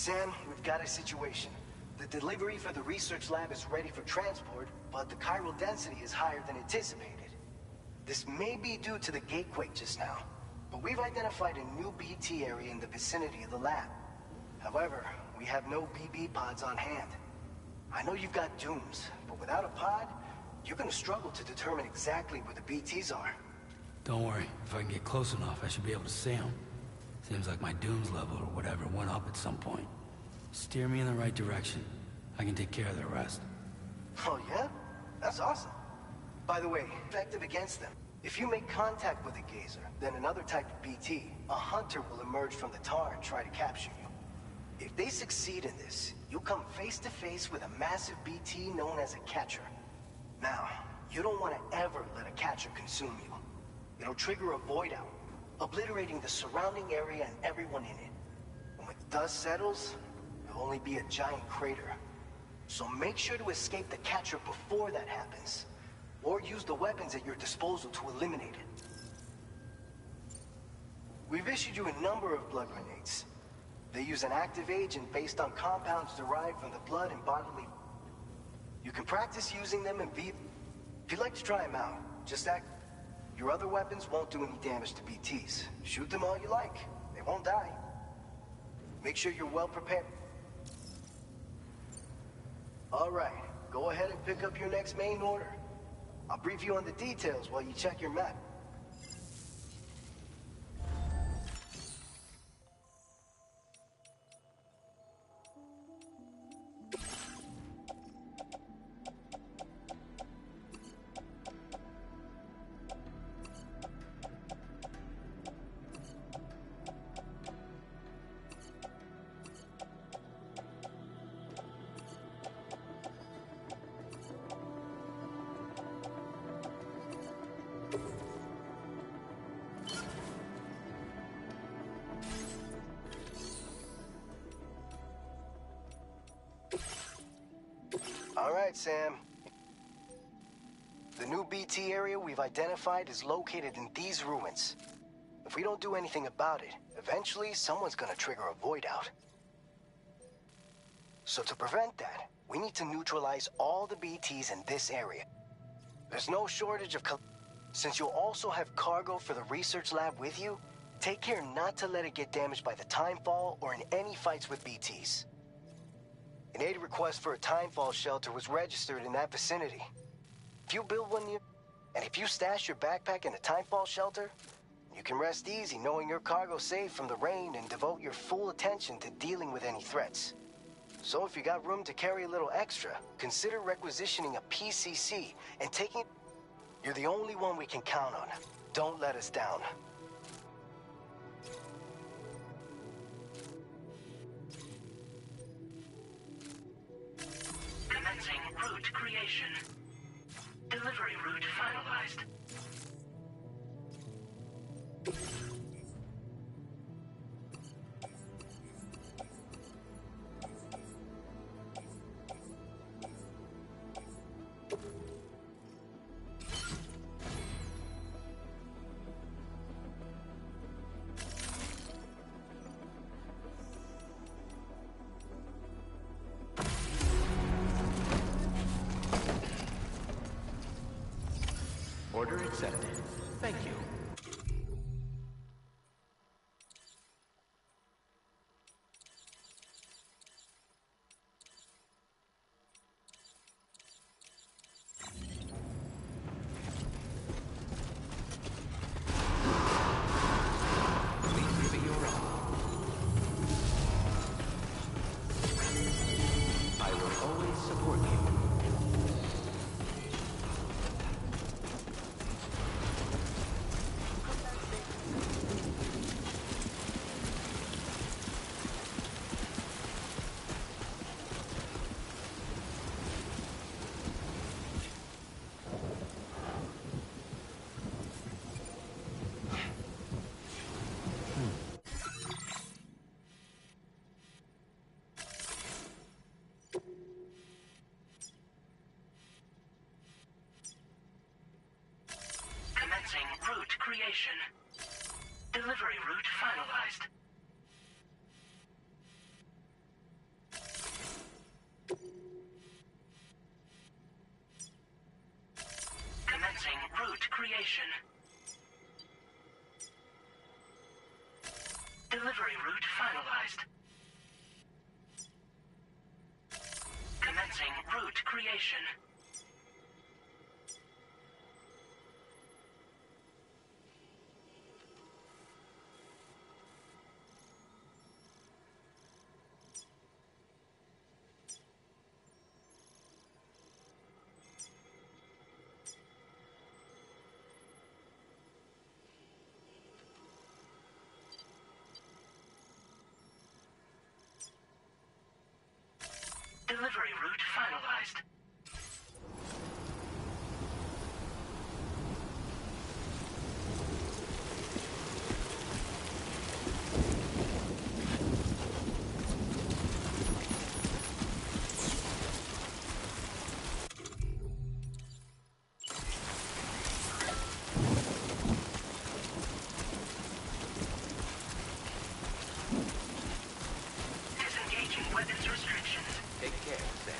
Sam, we've got a situation. The delivery for the research lab is ready for transport, but the chiral density is higher than anticipated. This may be due to the gatequake just now, but we've identified a new BT area in the vicinity of the lab. However, we have no BB pods on hand. I know you've got dooms, but without a pod, you're gonna struggle to determine exactly where the BTs are. Don't worry, if I can get close enough, I should be able to see them. Seems like my dooms level or whatever went up at some point. Steer me in the right direction. I can take care of the rest. Oh yeah? That's awesome. By the way, effective against them. If you make contact with a gazer, then another type of BT, a hunter will emerge from the tar and try to capture you. If they succeed in this, you'll come face to face with a massive BT known as a catcher. Now, you don't want to ever let a catcher consume you. It'll trigger a void out, obliterating the surrounding area and everyone in it. And when the dust settles, there'll only be a giant crater. So make sure to escape the catcher before that happens, or use the weapons at your disposal to eliminate it. We've issued you a number of blood grenades. They use an active agent based on compounds derived from the blood and bodily. You can practice using them and be... If you'd like to try them out, just act... Your other weapons won't do any damage to BTs. Shoot them all you like. They won't die. Make sure you're well prepared. All right, go ahead and pick up your next main order. I'll brief you on the details while you check your map. All right, Sam. The new BT area we've identified is located in these ruins. If we don't do anything about it, eventually someone's gonna trigger a void out. So to prevent that, we need to neutralize all the BTs in this area. There's no shortage of... Since you'll also have cargo for the research lab with you, take care not to let it get damaged by the timefall or in any fights with BTs. An aid request for a timefall shelter was registered in that vicinity. If you build one near... And if you stash your backpack in a timefall shelter, you can rest easy knowing your cargo's safe from the rain and devote your full attention to dealing with any threats. So if you got room to carry a little extra, consider requisitioning a PCC and taking... You're the only one we can count on. Don't let us down. Commencing route creation. Delivery route finalized. Order accepted. Thank you. Please give it your all. I will always support you. creation. Delivery route finalized. Disengaging weapons restrictions. Take care, Sam.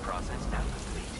Process now complete.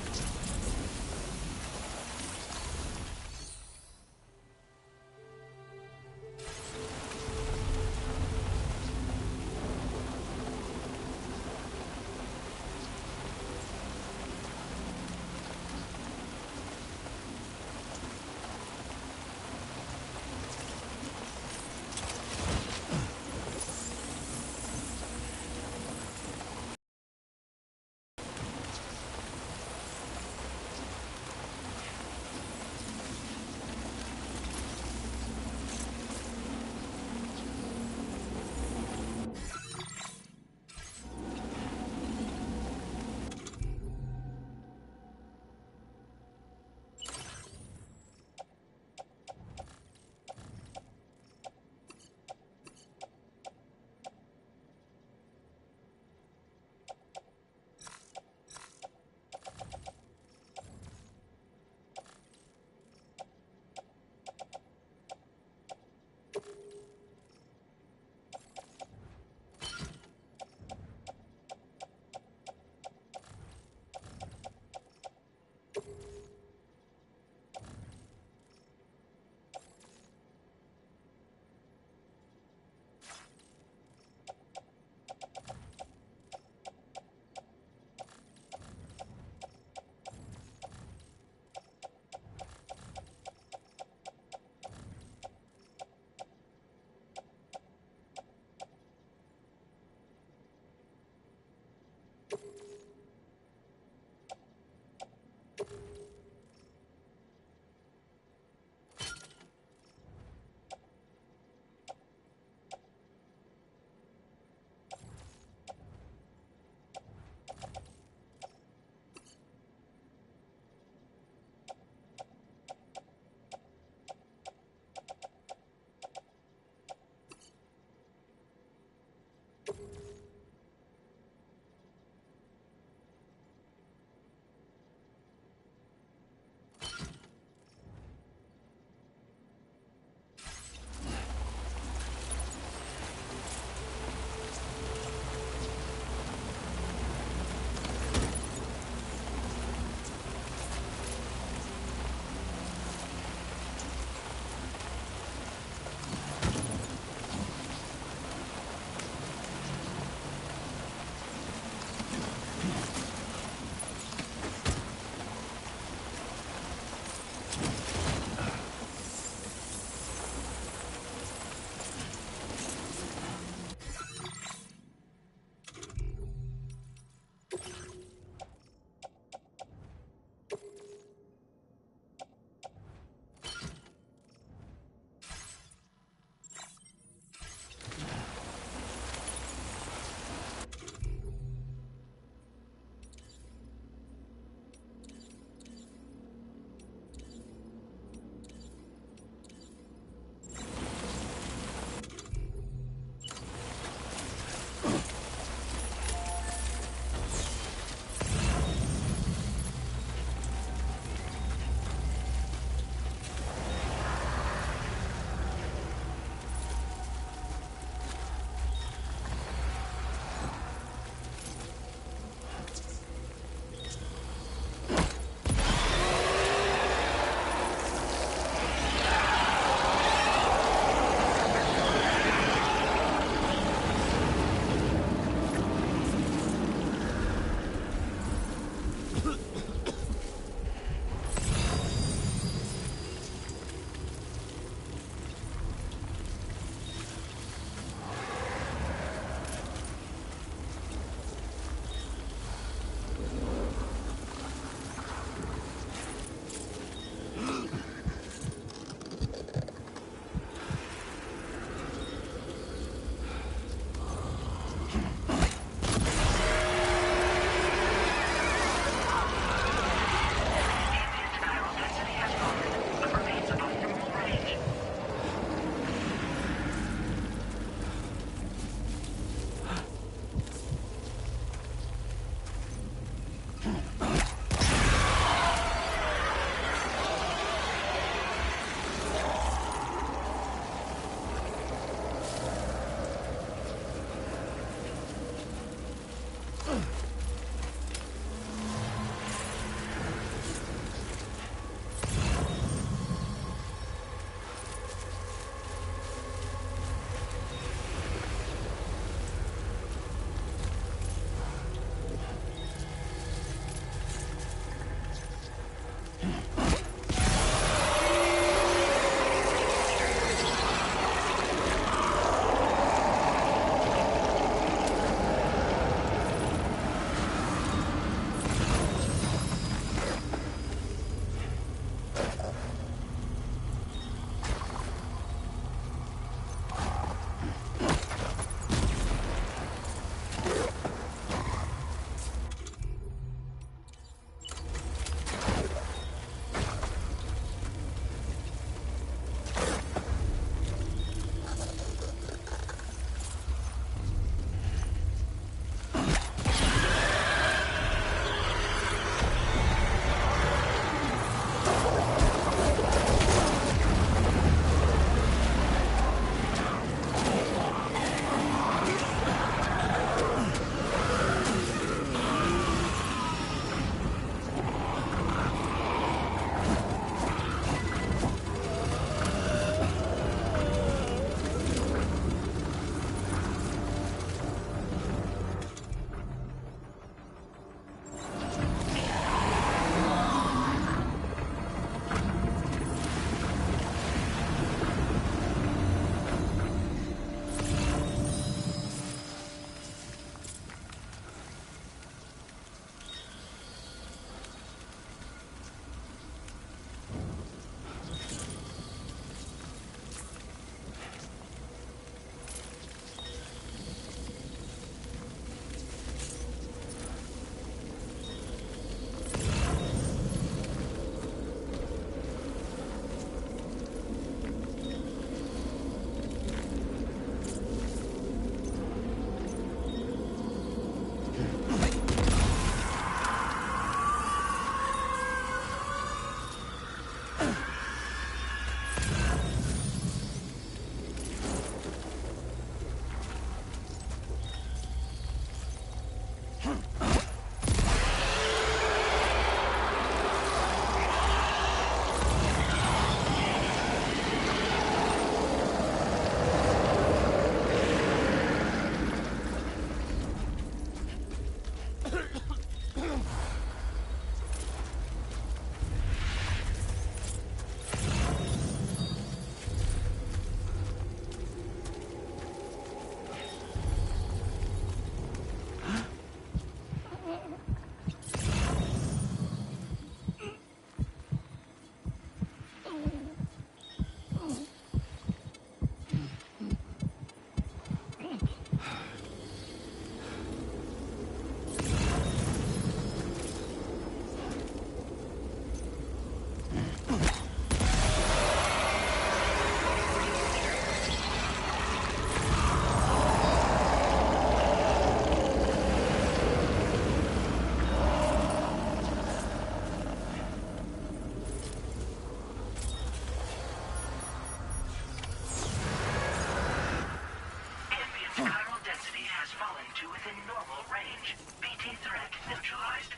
Chiral density has fallen to within normal range. BT threat neutralized.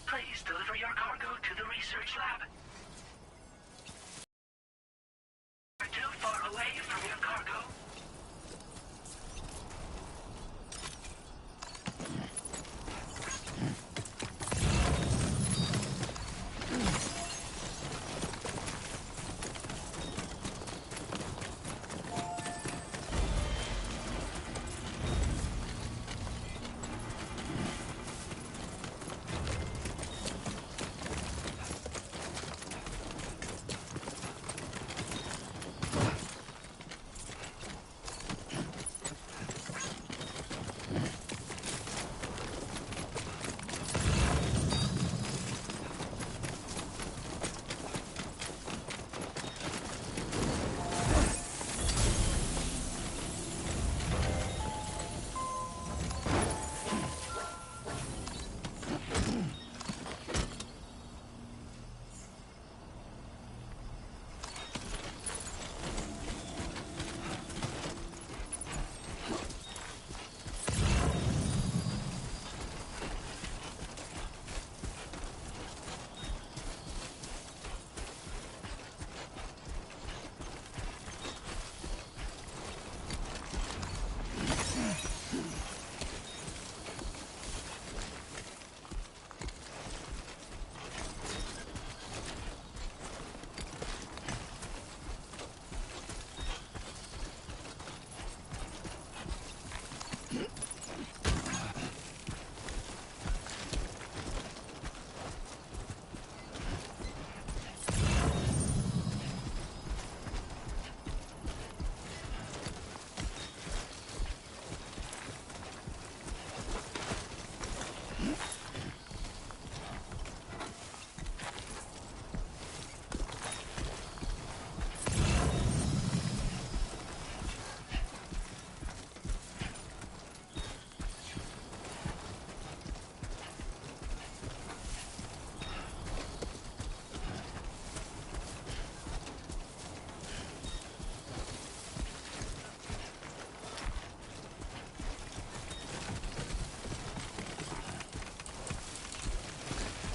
Please deliver your cargo to the research lab. You're too far away from your cargo.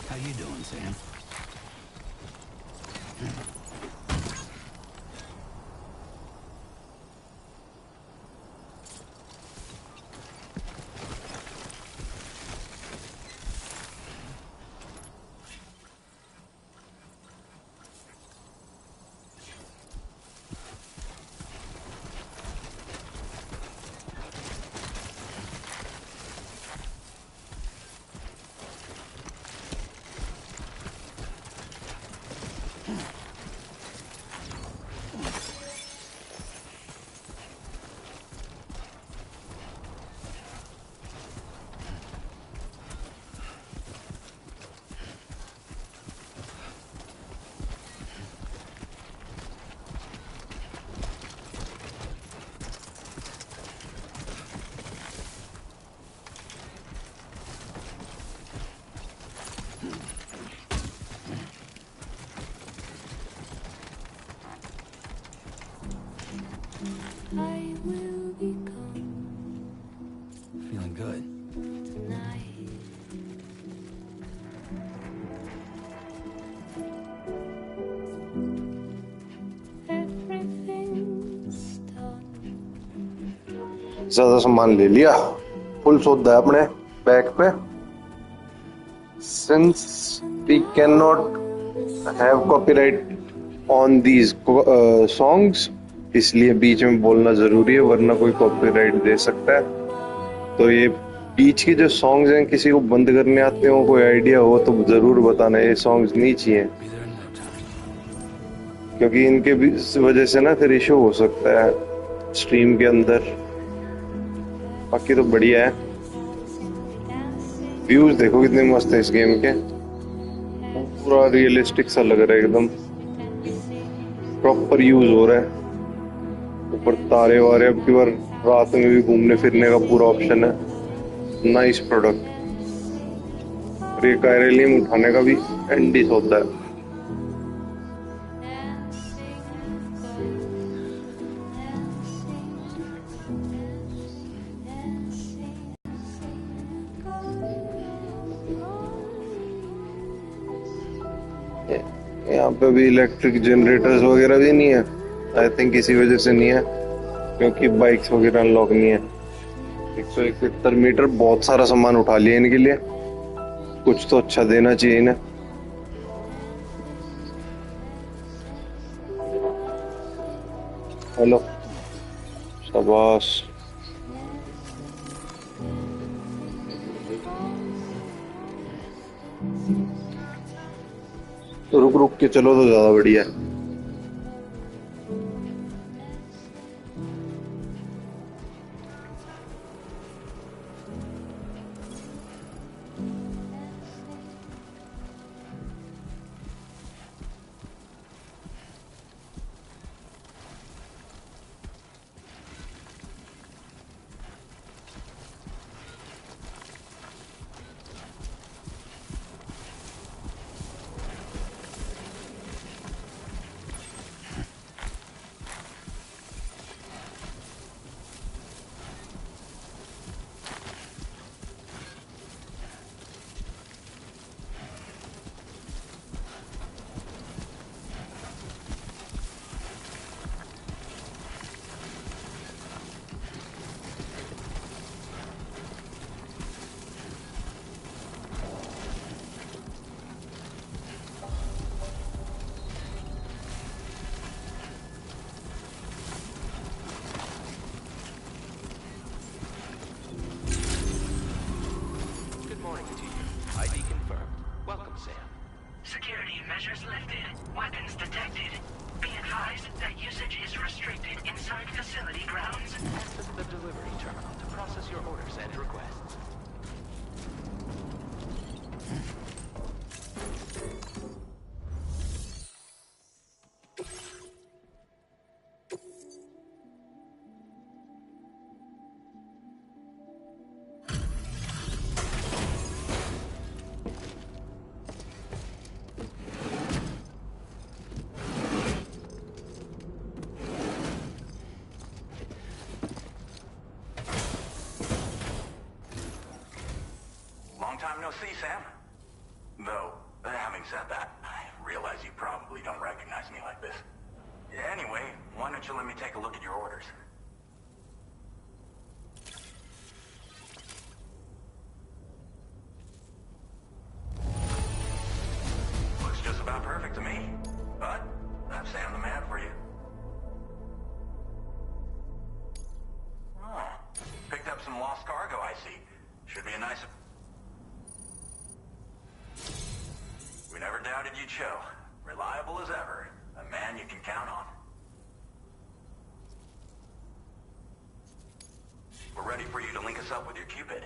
How you doing, Sam? I will become Feeling good. tonight. Everything's done. ज्यादा सामान ले लिया, full सौदा है अपने bag पे। Since we cannot have copyright on these songs, इसलिए बीच में बोलना जरूरी है, वरना कोई कॉपीराइट दे सकता है। तो ये बीच के जो सॉन्ग्स हैं, किसी को बंद करने आते हो, कोई आइडिया हो तो जरूर बताना। ये सॉन्ग्स नहीं चाहिए, क्योंकि इनके वजह से ना फिर इशू हो सकता है स्ट्रीम के अंदर। बाकी तो बढ़िया है। व्यूज देखो कितने मस्त है इस गेम के, पूरा रियलिस्टिक सा लग रहा है, एकदम प्रॉपर यूज हो रहा है। ऊपर तारे वारे, अब की बार रात में भी घूमने फिरने का पूरा ऑप्शन है। Nice product. और ये कायरेलियम उठाने का भी एंडिस होता है। यहाँ पे भी इलेक्ट्रिक जनरेटर्स वगैरह भी नहीं है। आई थिंक इसी वजह से नहीं है, क्योंकि बाइक्स वगैरह अनलॉक नहीं है। 171 मीटर, बहुत सारा सामान उठा लिया इनके लिए, कुछ तो अच्छा देना चाहिए इन्हें। हेलो, शाबाश। तो रुक रुक के चलो तो ज्यादा बढ़िया है। Security measures lifted. Weapons detected. Be advised that usage is restricted inside facility grounds. Access the delivery terminal to process your orders and requests. Time no see, Sam. Though, having said that, I realize you probably don't recognize me like this. Anyway, why don't you let me take a look at your orders? Looks just about perfect to me. But, that's Sam the man for you. Oh, picked up some lost cargo, I see. Should be a nice... We never doubted you'd show. Reliable as ever. A man you can count on. We're ready for you to link us up with your Cupid.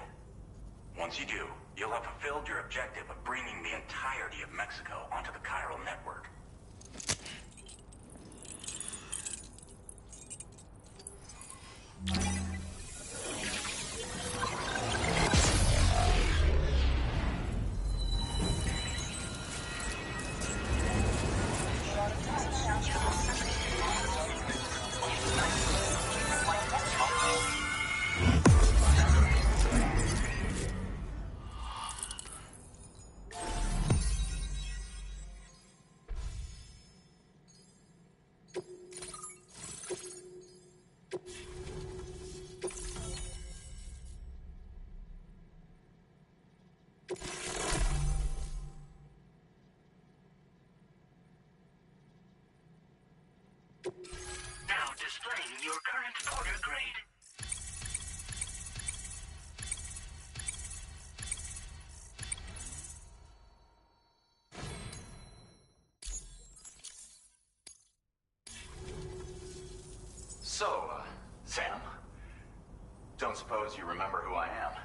Once you do, you'll have fulfilled your objective of bringing the entirety of Mexico onto the chiral network. Sam, don't suppose you remember who I am?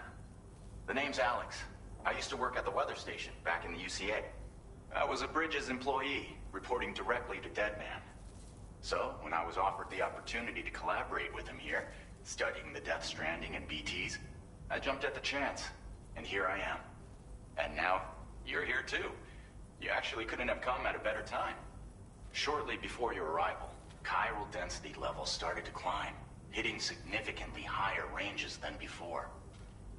The name's Alex. I used to work at the weather station back in the UCA. I was a Bridges employee, reporting directly to Deadman. So, when I was offered the opportunity to collaborate with him here, studying the Death Stranding and BTs, I jumped at the chance, and here I am. And now, you're here too. You actually couldn't have come at a better time. Shortly before your arrival, chiral density levels started to climb, hitting significantly higher ranges than before.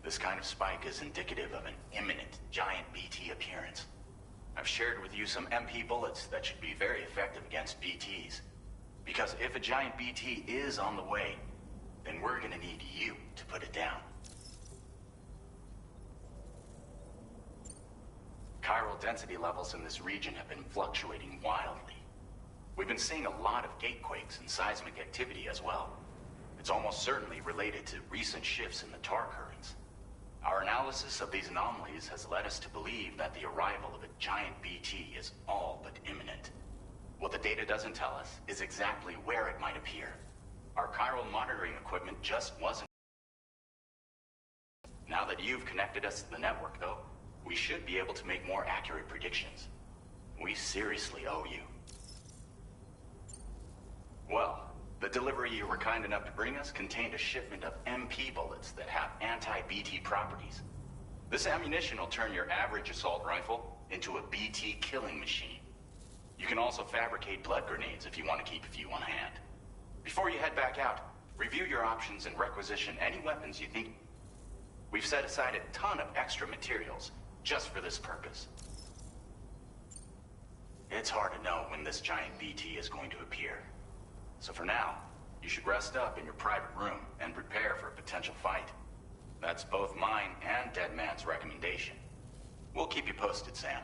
This kind of spike is indicative of an imminent giant BT appearance. I've shared with you some MP bullets that should be very effective against BTs. Because if a giant BT is on the way, then we're gonna need you to put it down. Chiral density levels in this region have been fluctuating wildly. We've been seeing a lot of gatequakes and seismic activity as well. It's almost certainly related to recent shifts in the tar currents. Our analysis of these anomalies has led us to believe that the arrival of a giant BT is all but imminent. What the data doesn't tell us is exactly where it might appear. Our chiral monitoring equipment just wasn't. Now that you've connected us to the network, though, we should be able to make more accurate predictions. We seriously owe you. Well, the delivery you were kind enough to bring us contained a shipment of MP bullets that have anti-BT properties. This ammunition will turn your average assault rifle into a BT killing machine. You can also fabricate blood grenades if you want to keep a few on hand. Before you head back out, review your options and requisition any weapons you think. We've set aside a ton of extra materials just for this purpose. It's hard to know when this giant BT is going to appear. So for now, you should rest up in your private room and prepare for a potential fight. That's both mine and Deadman's recommendation. We'll keep you posted, Sam.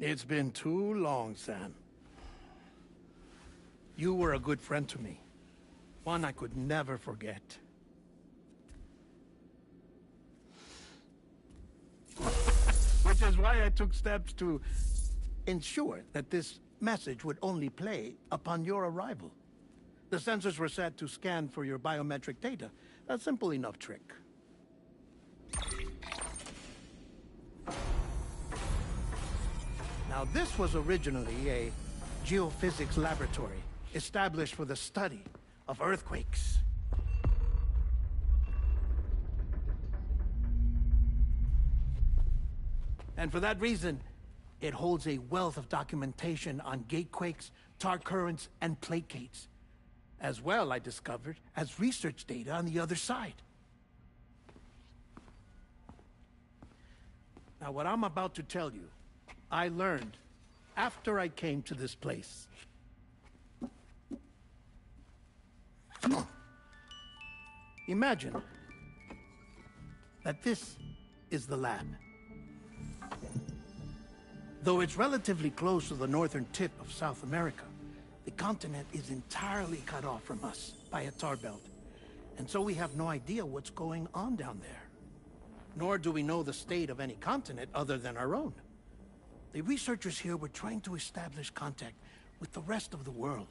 It's been too long, Sam. You were a good friend to me. One I could never forget. Which is why I took steps to ensure that this message would only play upon your arrival. The sensors were set to scan for your biometric data. A simple enough trick. Now, this was originally a geophysics laboratory established for the study of earthquakes. And for that reason, it holds a wealth of documentation on gatequakes, tar currents, and placates. As well, I discovered, as research data on the other side. Now, what I'm about to tell you, I learned after I came to this place. Imagine that this is the lab. Though it's relatively close to the northern tip of South America, the continent is entirely cut off from us by a tar belt. And so we have no idea what's going on down there. Nor do we know the state of any continent other than our own. The researchers here were trying to establish contact with the rest of the world.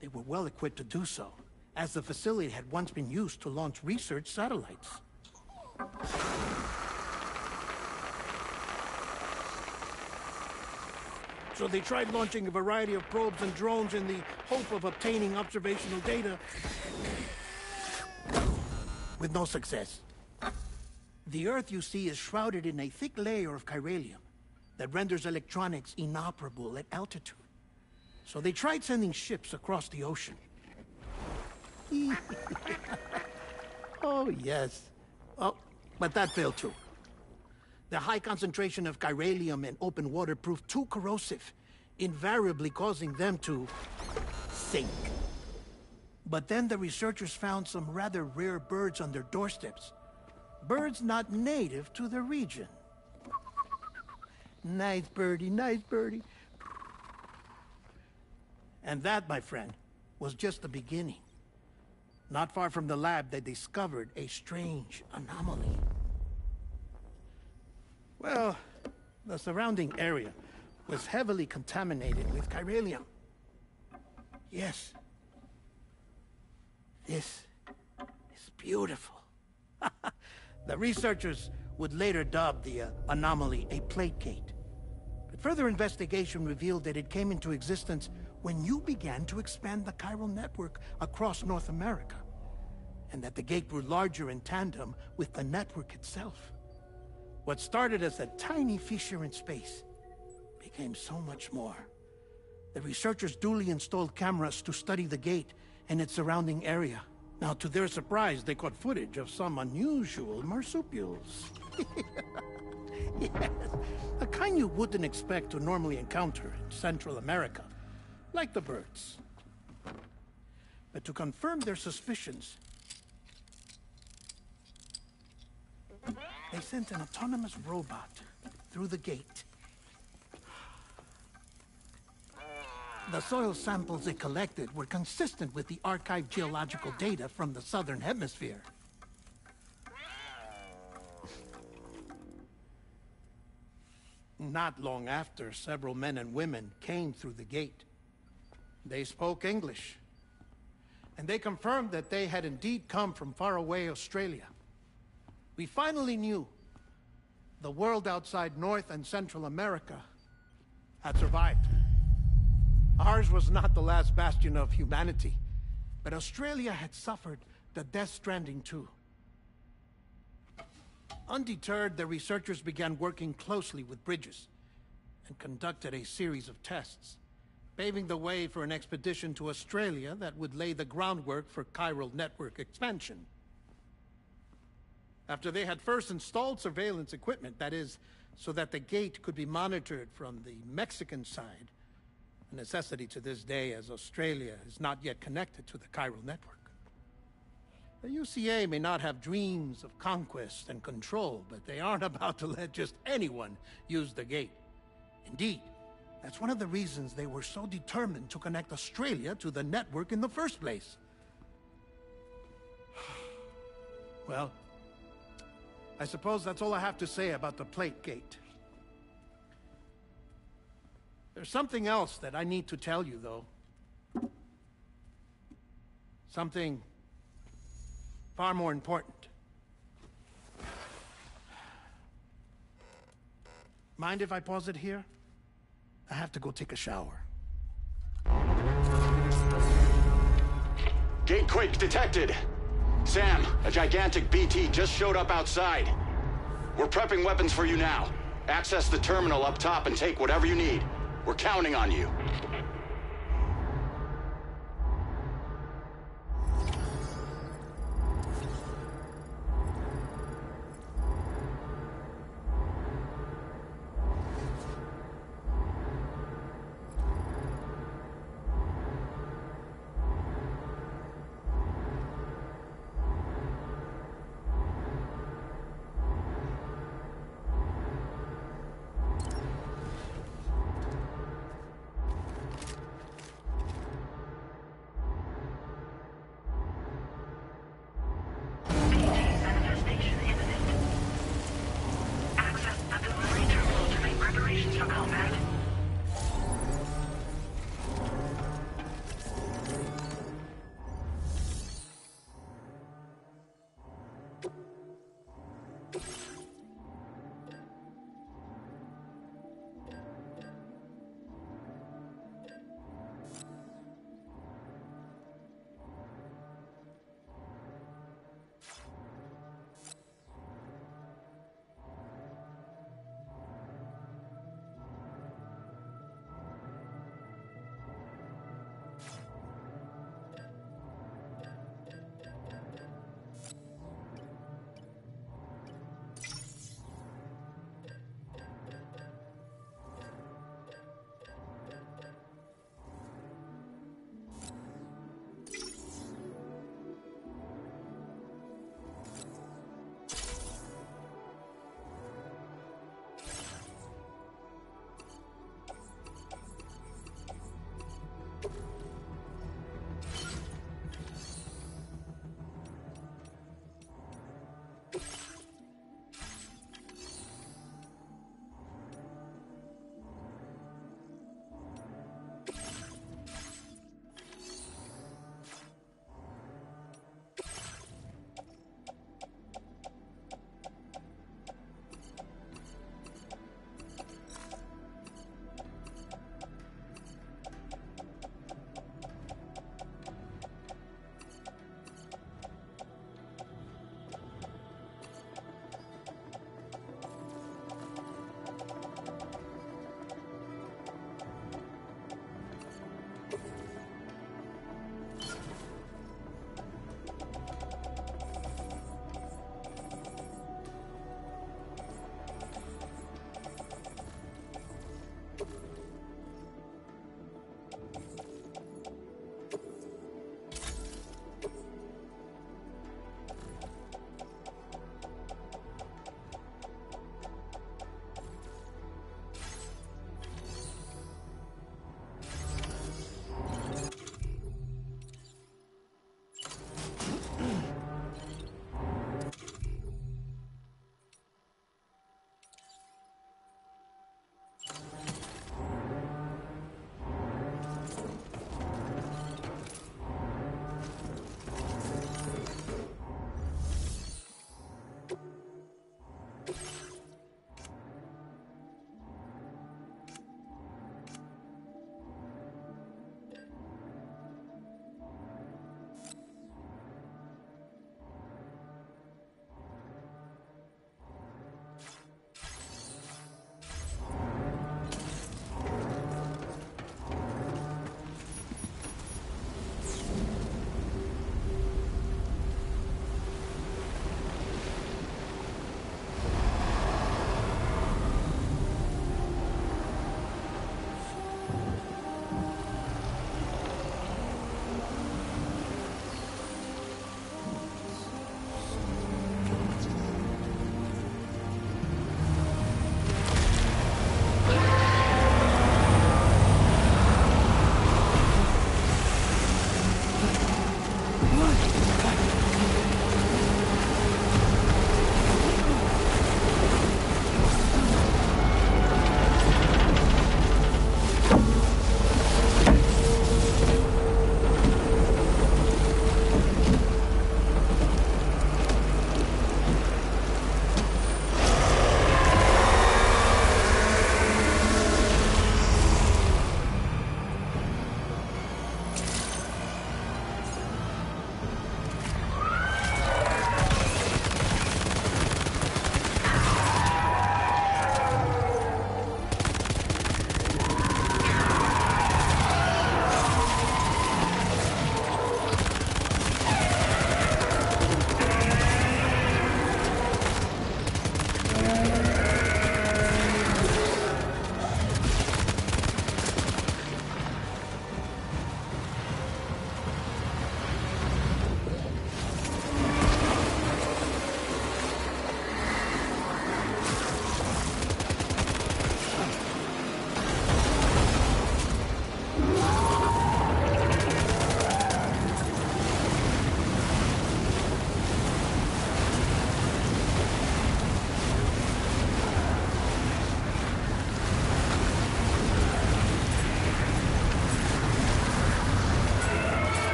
They were well equipped to do so, as the facility had once been used to launch research satellites. So they tried launching a variety of probes and drones in the hope of obtaining observational data. with no success. The Earth, you see, is shrouded in a thick layer of chiralium that renders electronics inoperable at altitude. So they tried sending ships across the ocean. Oh, yes. Oh, but that failed too. The high concentration of chiralium in open water proved too corrosive, invariably causing them to sink. But then the researchers found some rather rare birds on their doorsteps. Birds not native to the region. Nice birdie, nice birdie. And that, my friend, was just the beginning. Not far from the lab, they discovered a strange anomaly. Well, the surrounding area was heavily contaminated with chiralium. Yes. This is beautiful. The researchers would later dub the anomaly a plate gate. But further investigation revealed that it came into existence when you began to expand the chiral network across North America, and that the gate grew larger in tandem with the network itself. What started as a tiny fissure in space became so much more. The researchers duly installed cameras to study the gate and its surrounding area. Now, to their surprise, they caught footage of some unusual marsupials. Yes, a kind you wouldn't expect to normally encounter in Central America, like the birds. But to confirm their suspicions, they sent an autonomous robot through the gate. The soil samples it collected were consistent with the archived geological data from the southern hemisphere. Not long after, several men and women came through the gate. They spoke English, and they confirmed that they had indeed come from faraway Australia. We finally knew the world outside North and Central America had survived. Ours was not the last bastion of humanity, but Australia had suffered the death stranding too. Undeterred, the researchers began working closely with Bridges and conducted a series of tests, paving the way for an expedition to Australia that would lay the groundwork for chiral network expansion. After they had first installed surveillance equipment, that is, so that the gate could be monitored from the Mexican side, a necessity to this day as Australia is not yet connected to the chiral network. The UCA may not have dreams of conquest and control, but they aren't about to let just anyone use the gate. Indeed, that's one of the reasons they were so determined to connect Australia to the network in the first place. Well, I suppose that's all I have to say about the plate gate. There's something else that I need to tell you, though. Something far more important. Mind if I pause it here? I have to go take a shower. Gate quake detected. Sam, a gigantic BT just showed up outside. We're prepping weapons for you now. Access the terminal up top and take whatever you need. We're counting on you.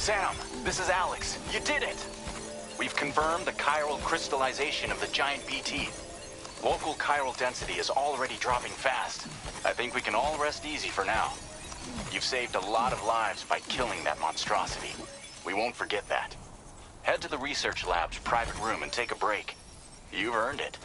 Sam, this is Alex. You did it! We've confirmed the chiral crystallization of the giant BT. Local chiral density is already dropping fast. I think we can all rest easy for now. You've saved a lot of lives by killing that monstrosity. We won't forget that. Head to the research lab's private room and take a break. You've earned it.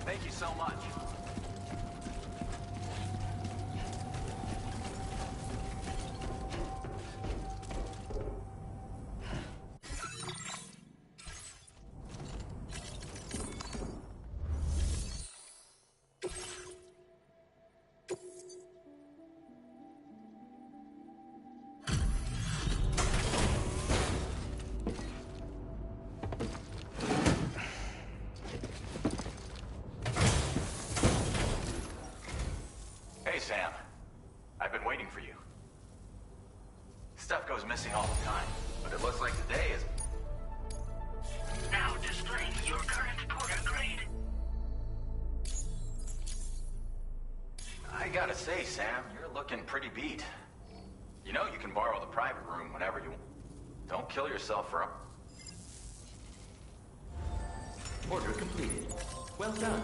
Thank you so much. Hey, Sam. I've been waiting for you. Stuff goes missing all the time, but it looks like today is... Now displaying your current porter grade. I gotta say, Sam, you're looking pretty beat. You know you can borrow the private room whenever you want. Don't kill yourself for a... Order completed. Well done.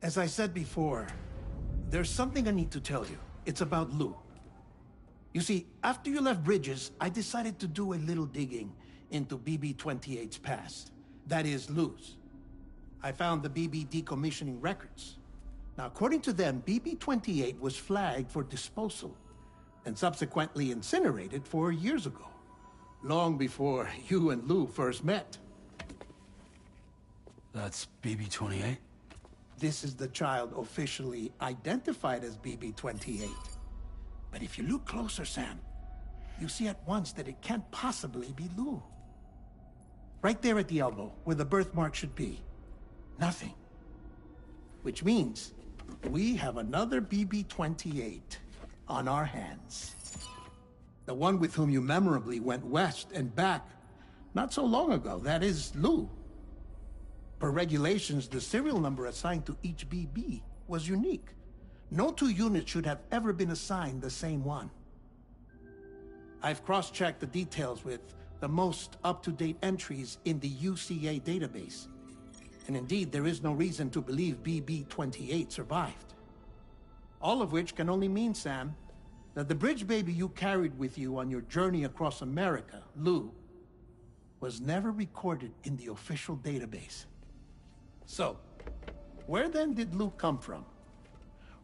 As I said before, there's something I need to tell you. It's about Lou. You see, after you left Bridges, I decided to do a little digging into BB-28's past. That is, Lou's. I found the BB decommissioning records. Now, according to them, BB-28 was flagged for disposal and subsequently incinerated 4 years ago, long before you and Lou first met. That's BB-28? This is the child officially identified as BB-28. But if you look closer, Sam, you see at once that it can't possibly be Lou. Right there at the elbow, where the birthmark should be. Nothing. Which means we have another BB-28 on our hands. The one with whom you memorably went west and back not so long ago. That is Lou. Per regulations, the serial number assigned to each BB was unique. No two units should have ever been assigned the same one. I've cross-checked the details with the most up-to-date entries in the UCA database. And indeed, there is no reason to believe BB-28 survived. All of which can only mean, Sam, that the bridge baby you carried with you on your journey across America, Lou, was never recorded in the official database. So, where then did Lou come from?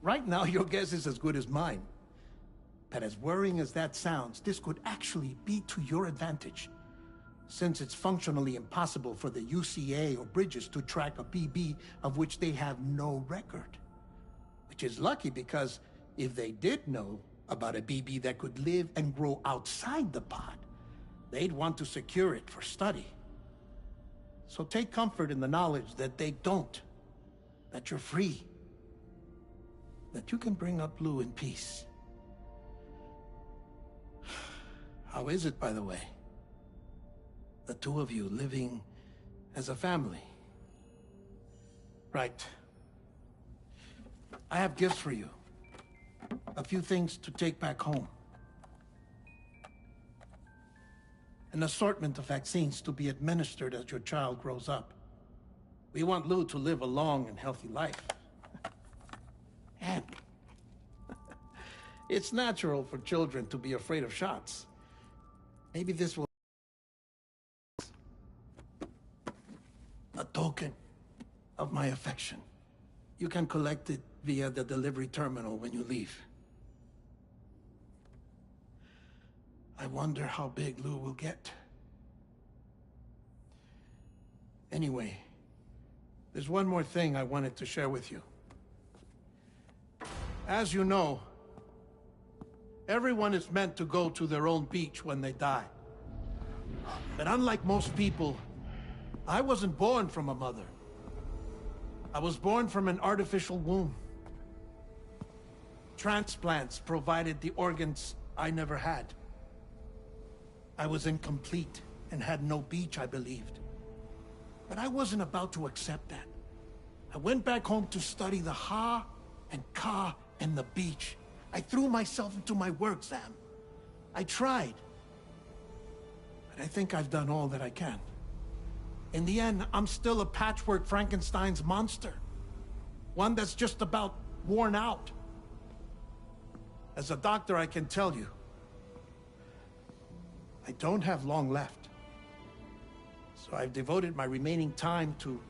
Right now, your guess is as good as mine. But as worrying as that sounds, this could actually be to your advantage, since it's functionally impossible for the UCA or Bridges to track a BB of which they have no record. Which is lucky, because if they did know about a BB that could live and grow outside the pod, they'd want to secure it for study. So take comfort in the knowledge that they don't, that you're free, that you can bring up Lou in peace. How is it, by the way? The two of you living as a family. Right. I have gifts for you. A few things to take back home. An assortment of vaccines to be administered as your child grows up. We want Lou to live a long and healthy life. And it's natural for children to be afraid of shots. Maybe this will... a token of my affection. You can collect it via the delivery terminal when you leave. I wonder how big Lou will get. Anyway, there's one more thing I wanted to share with you. As you know, everyone is meant to go to their own beach when they die. But unlike most people, I wasn't born from a mother. I was born from an artificial womb. Transplants provided the organs I never had. I was incomplete and had no beach, I believed. But I wasn't about to accept that. I went back home to study the Ha and Ka and the beach. I threw myself into my work, Sam. I tried. But I think I've done all that I can. In the end, I'm still a patchwork Frankenstein's monster. One that's just about worn out. As a doctor, I can tell you, I don't have long left. So I've devoted my remaining time to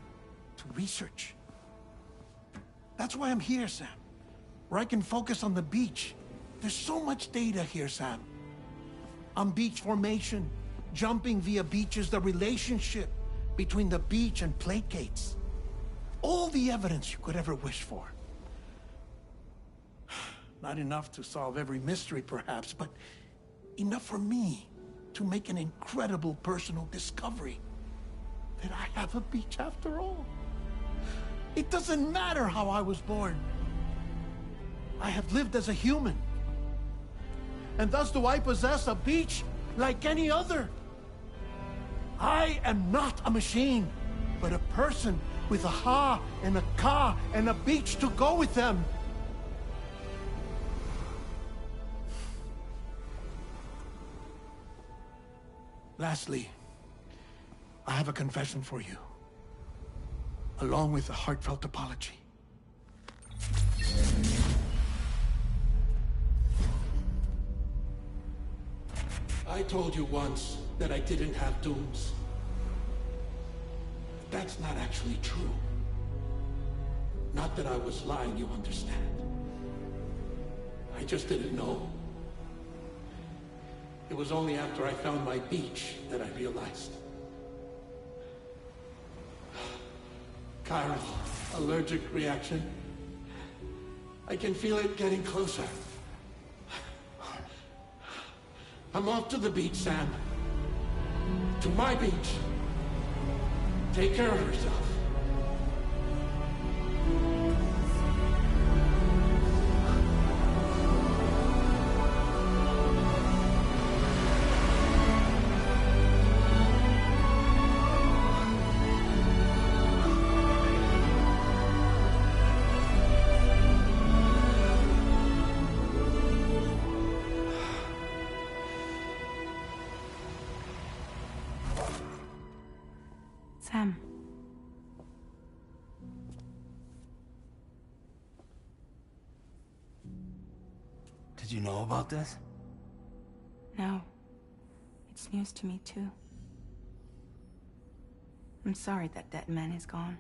research. That's why I'm here, Sam. Where I can focus on the beach. There's so much data here, Sam. On beach formation, jumping via beaches, the relationship between the beach and placates. All the evidence you could ever wish for. Not enough to solve every mystery, perhaps, but enough for me to make an incredible personal discovery. That I have a beach after all. It doesn't matter how I was born. I have lived as a human. And thus do I possess a beach like any other. I am not a machine, but a person with a Ha and a Ka and a beach to go with them. Lastly, I have a confession for you, along with a heartfelt apology. I told you once that I didn't have dooms. That's not actually true. Not that I was lying, you understand. I just didn't know. It was only after I found my beach that I realized. Chiral, allergic reaction. I can feel it getting closer. I'm off to the beach, Sam. To my beach. Take care of yourself. Sam. Did you know about this? No. It's news to me, too. I'm sorry that that man is gone.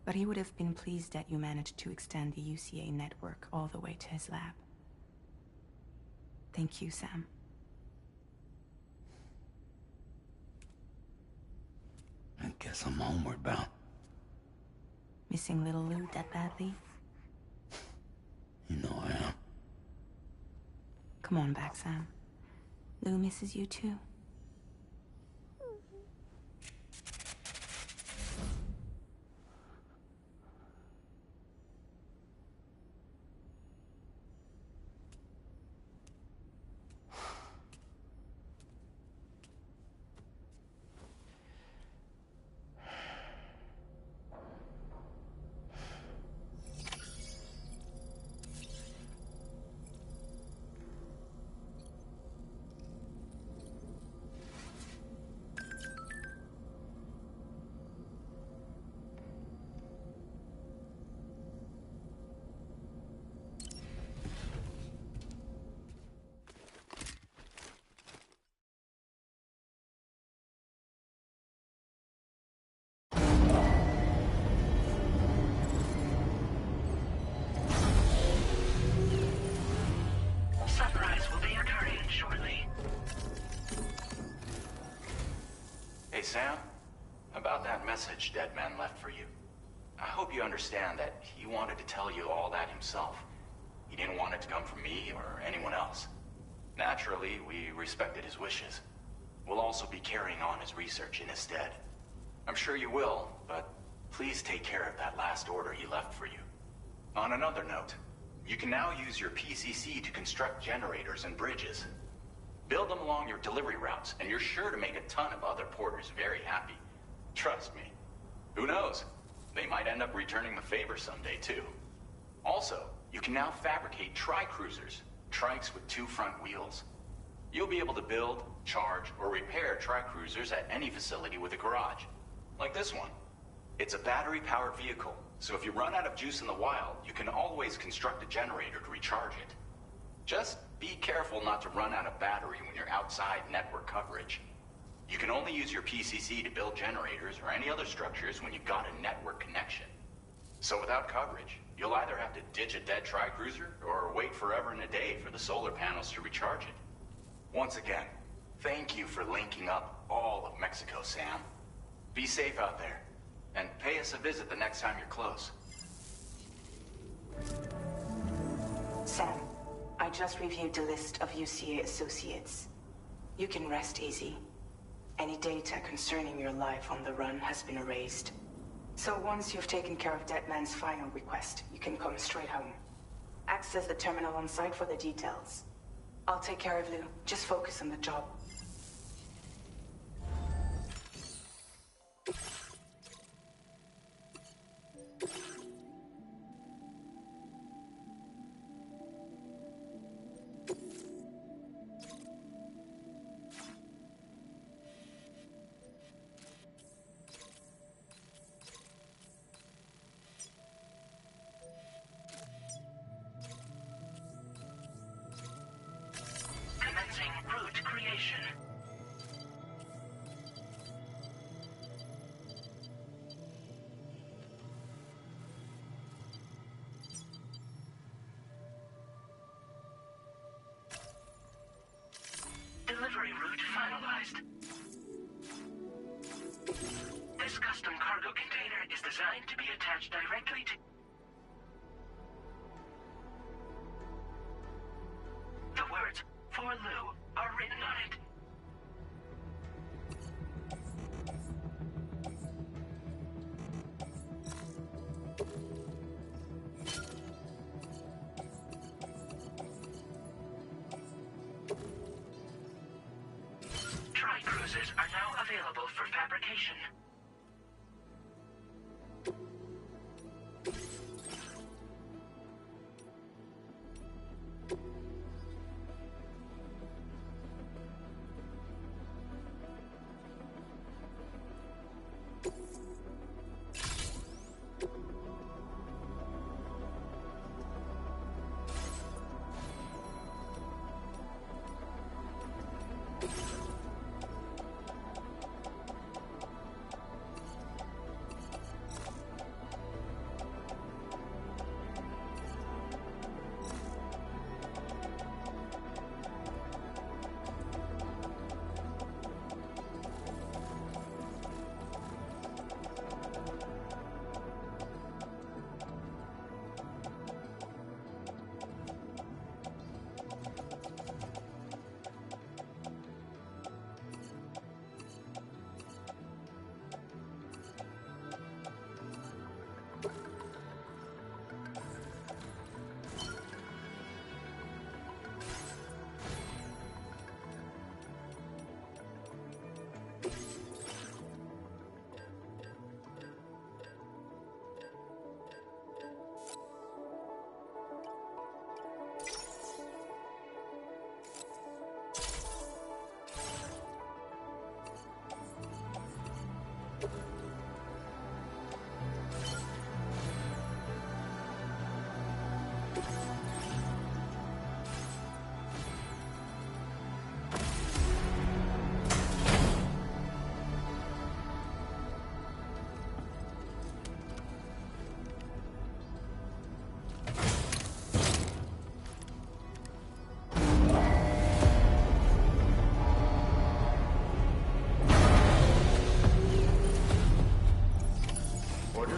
But he would have been pleased that you managed to extend the UCA network all the way to his lab. Thank you, Sam. I guess I'm homeward bound. Missing little Lou that badly? You know I am. Come on back, Sam. Lou misses you too. Sunrise will be occurring shortly. Hey, Sam. About that message Deadman left for you. I hope you understand that he wanted to tell you all that himself. He didn't want it to come from me or anyone else. Naturally, we respected his wishes. We'll also be carrying on his research in his stead. I'm sure you will, but please take care of that last order he left for you. On another note, you can now use your PCC to construct generators and bridges. Build them along your delivery routes, and you're sure to make a ton of other porters very happy. Trust me. Who knows? They might end up returning the favor someday, too. Also, you can now fabricate tri-cruisers, trikes with 2 front wheels. You'll be able to build, charge, or repair tri-cruisers at any facility with a garage. Like this one. It's a battery-powered vehicle, so if you run out of juice in the wild, you can always construct a generator to recharge it. Just be careful not to run out of battery when you're outside network coverage. You can only use your PCC to build generators or any other structures when you've got a network connection. So without coverage, you'll either have to ditch a dead tri-cruiser or wait forever and a day for the solar panels to recharge it. Once again, thank you for linking up all of Mexico, Sam. Be safe out there, and pay us a visit the next time you're close. Sam, I just reviewed the list of UCA associates. You can rest easy. Any data concerning your life on the run has been erased. So once you've taken care of Deadman's final request, you can come straight home. Access the terminal on site for the details. I'll take care of Lou. Just focus on the job. This custom cargo container is designed to be attached directly to... The words, "For Lou," are written on it. Tri-cruisers are now available for fabrication.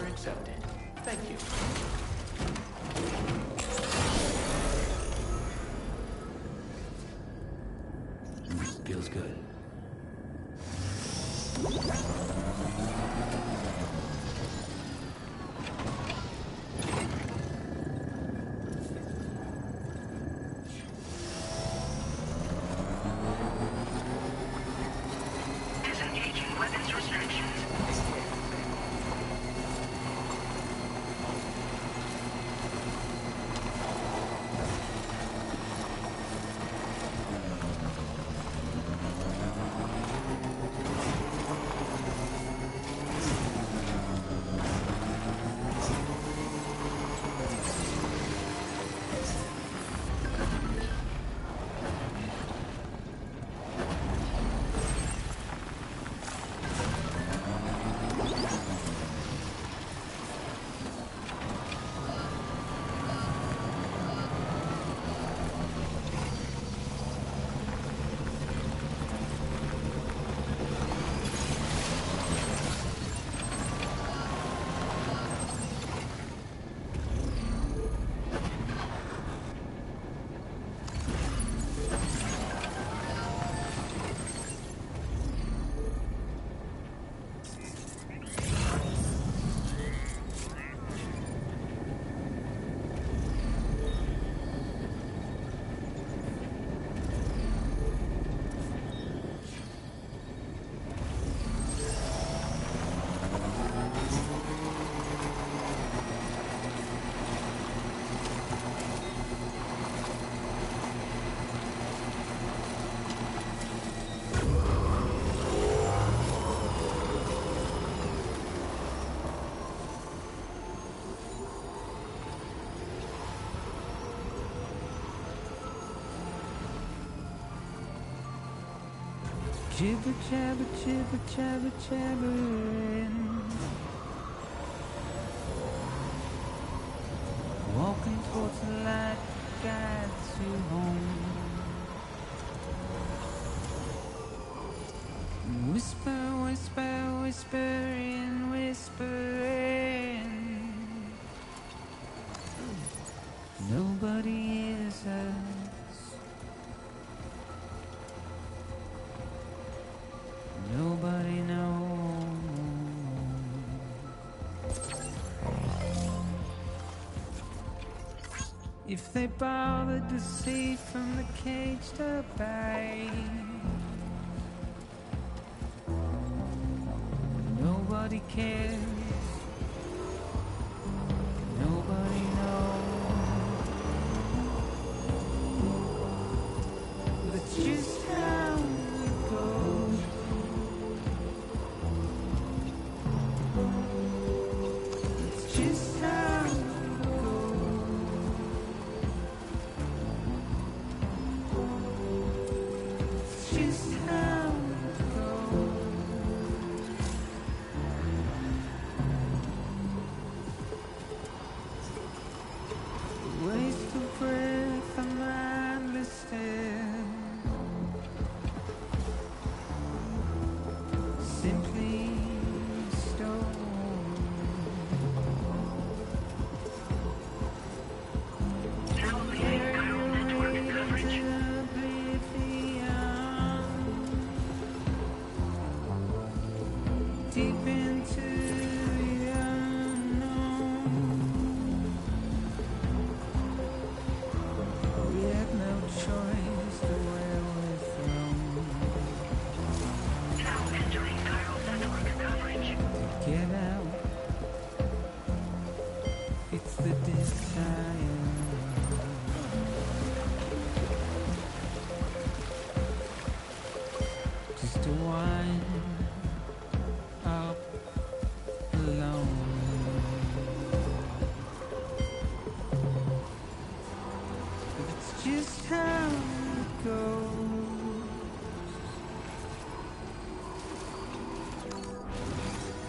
Accepted. Thank you. Feels good. Disengaging weapons restrictions. Jibber jabber jibber jabber jabbering. Walking towards the light guides you home. Whisper, whisper, whispering, whispering. Nobody hears us. Nobody knows. If they bothered to see from the cage to bay, nobody cares. Nobody knows. That's just how it goes. It's just how it goes. It's just how it goes. Waste of breath, a mindless stare. Simply stone. Now leaving chiral network coverage. Deep into the unknown. We had no choice, the way we're thrown. Now entering chiral network coverage. Get out. It's the desire. Just to wind up alone. But it's just how it goes.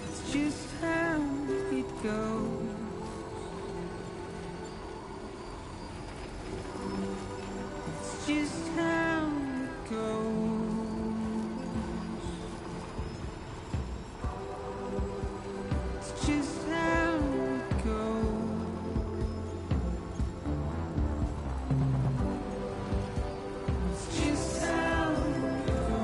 It's just how it goes. It's just how it goes. It's just how it goes. It's just how it goes.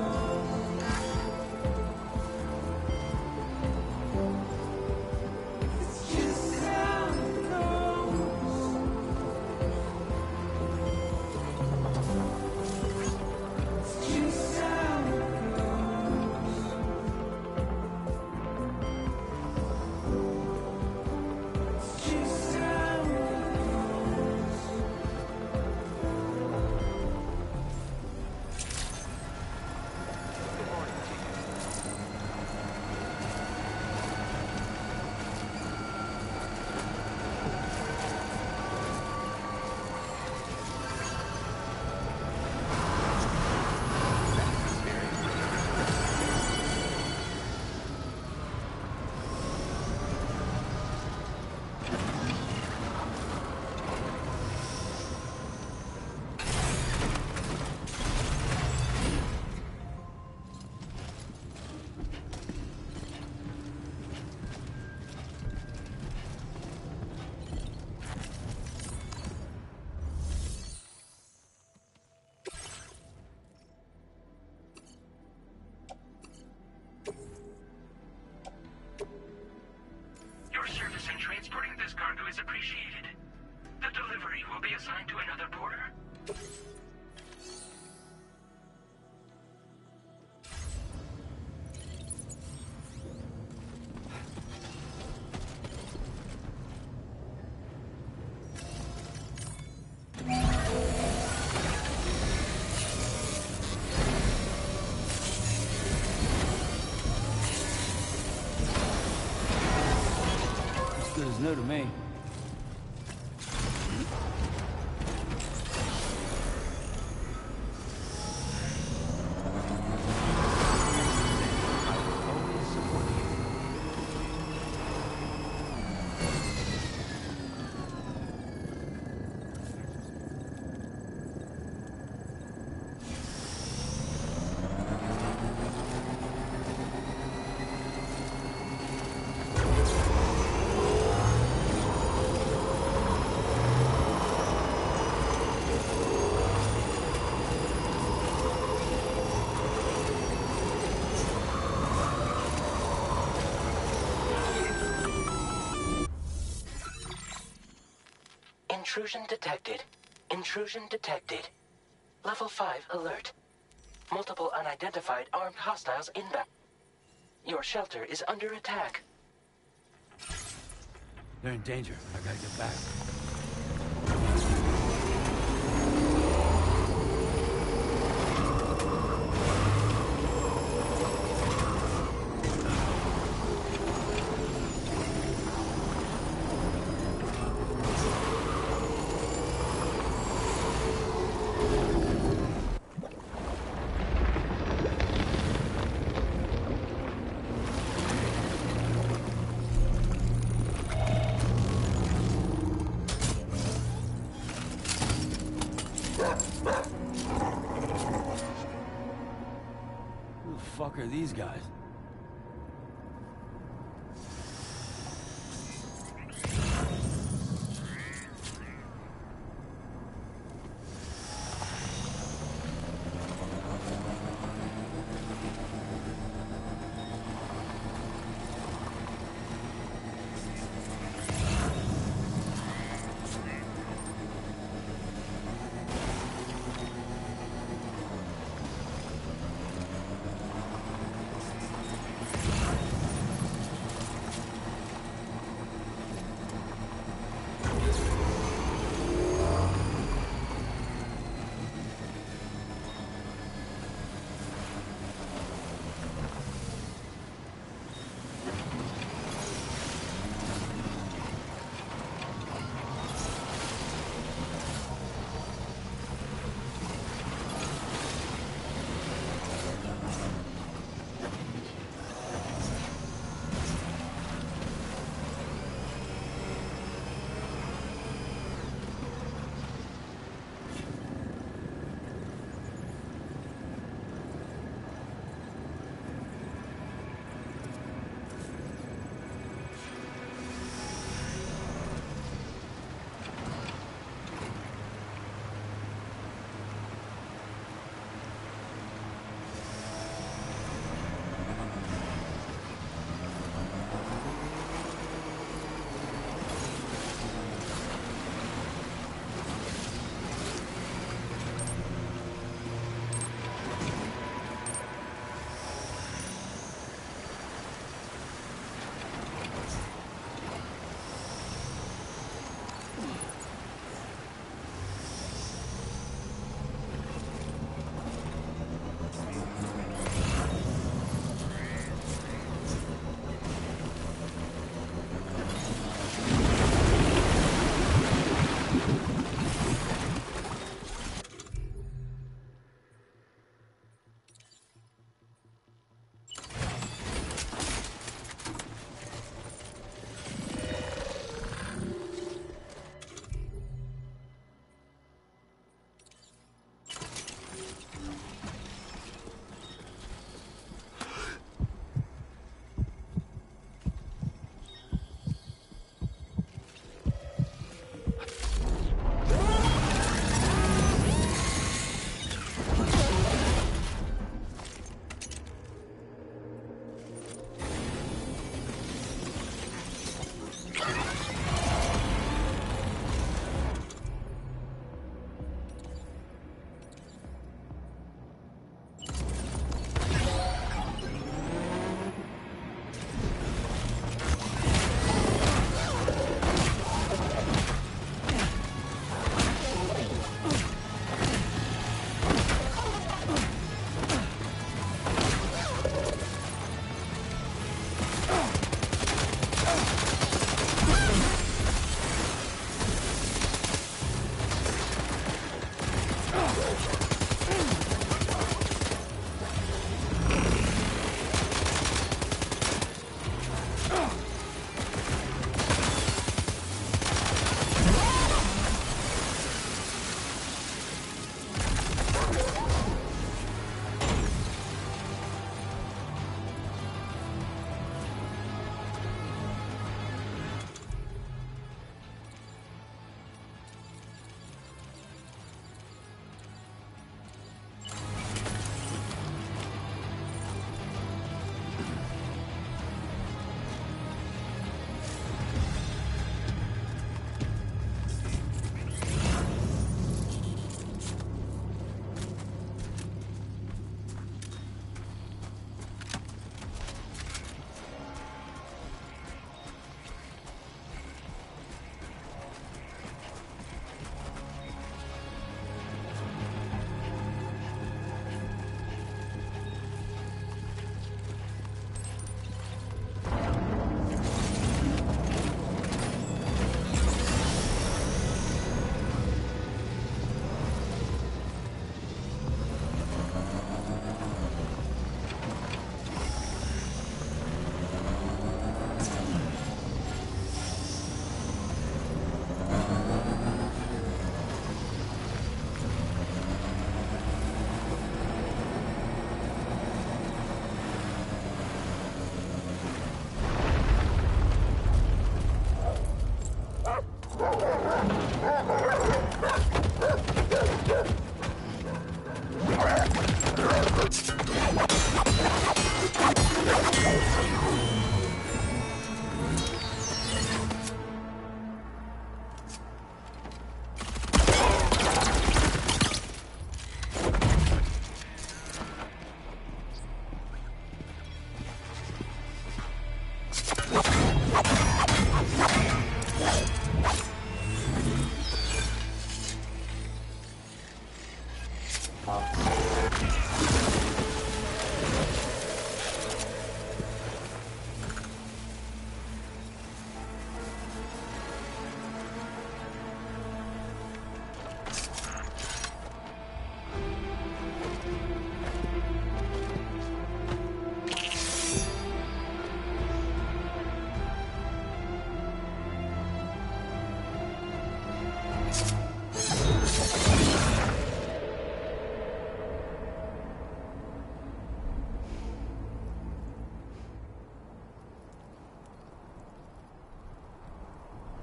It's just how it goes. It's just how it goes. It's just how it goes. Your service in transporting this cargo is appreciated. The delivery will be assigned to another porter. As good as new to me. Intrusion detected. Intrusion detected. Level 5 alert. Multiple unidentified armed hostiles inbound. Your shelter is under attack. They're in danger. I gotta get back. Who the fuck are these guys?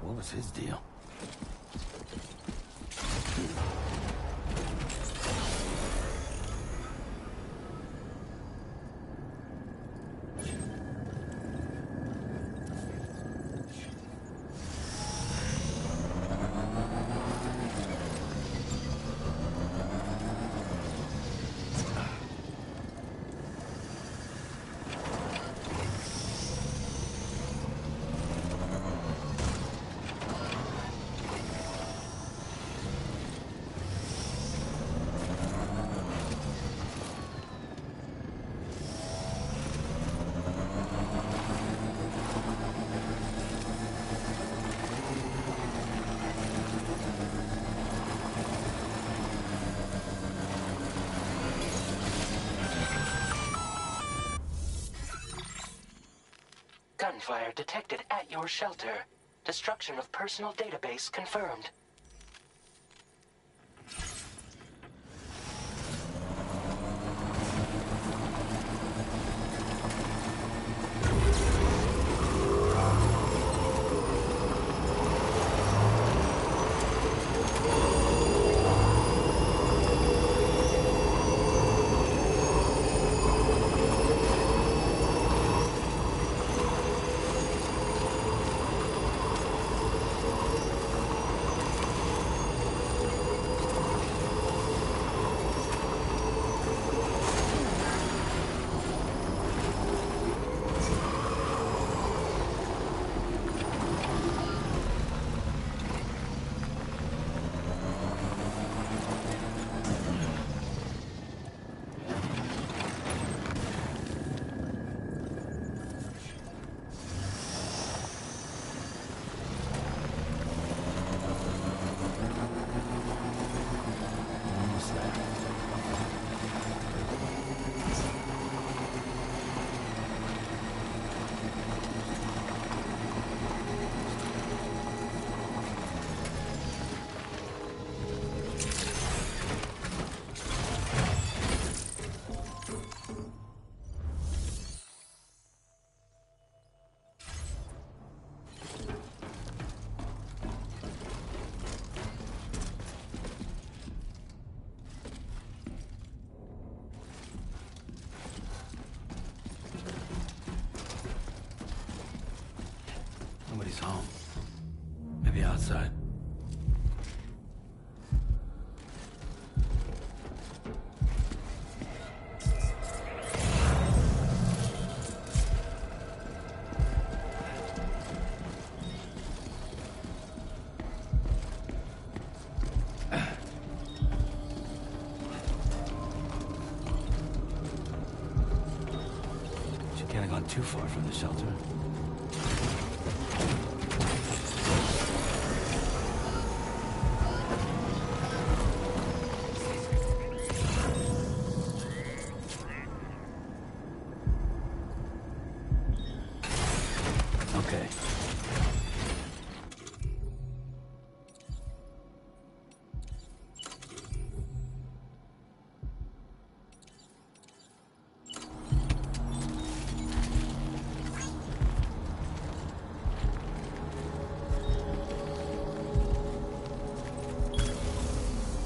What was his deal? Gunfire detected at your shelter. Destruction of personal database confirmed. Nobody's home. Maybe outside. She can't have gone too far from the shelter. Okay.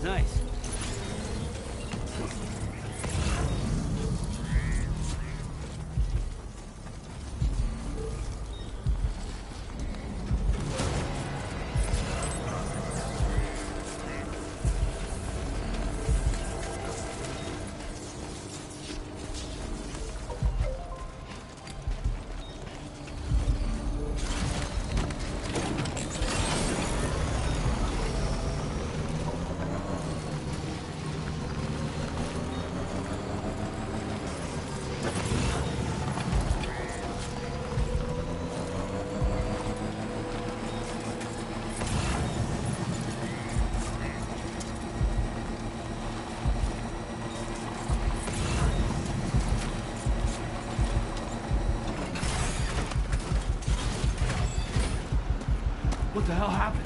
Nice. What the hell happened?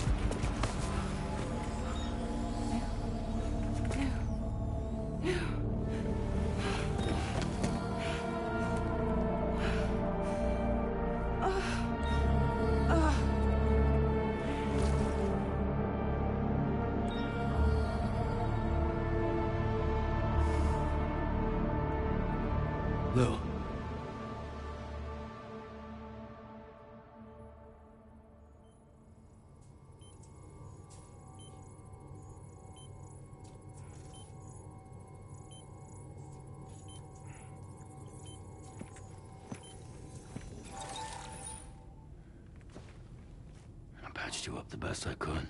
Lou. I patched you up the best I could.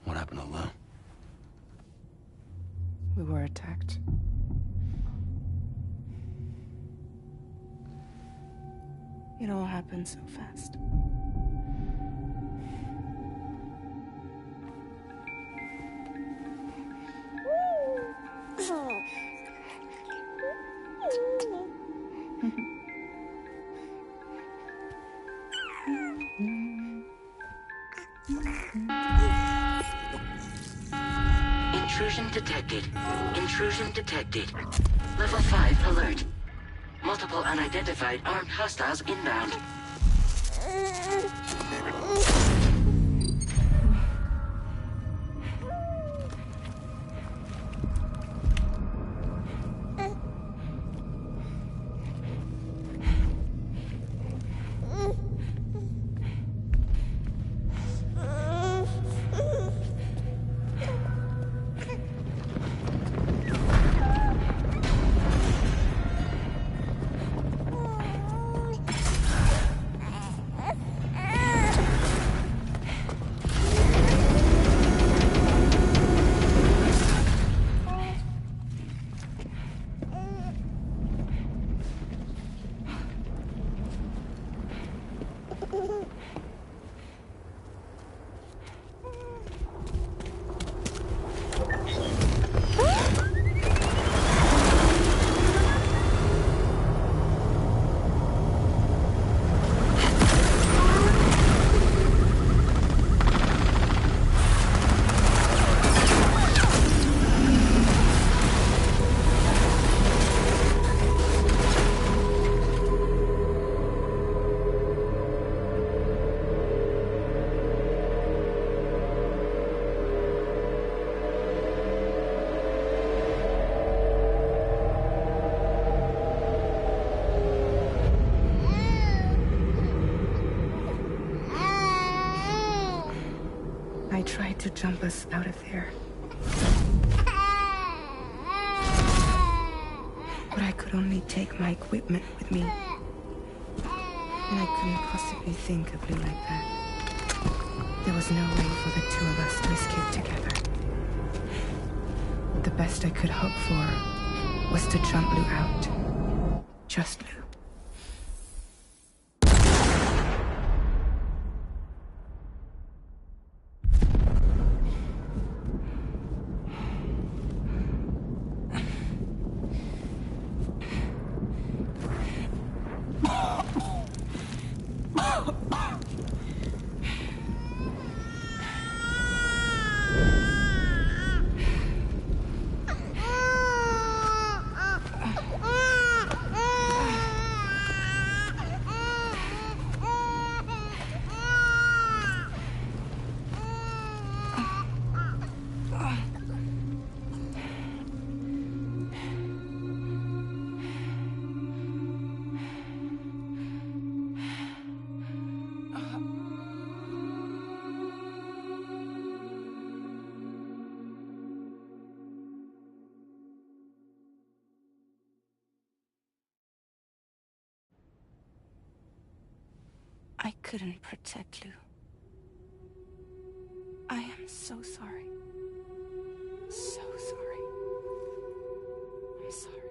What happened to Lou? We were attacked. It all happened so fast. Intrusion detected. Intrusion detected. Level 5 alert. Multiple unidentified armed hostiles inbound. I tried to jump us out of there. But I could only take my equipment with me. And I couldn't possibly think of Lou like that. There was no way for the two of us to escape together. The best I could hope for was to jump Lou out. Just Lou. I couldn't protect Lou. I am so sorry. So sorry. I'm sorry.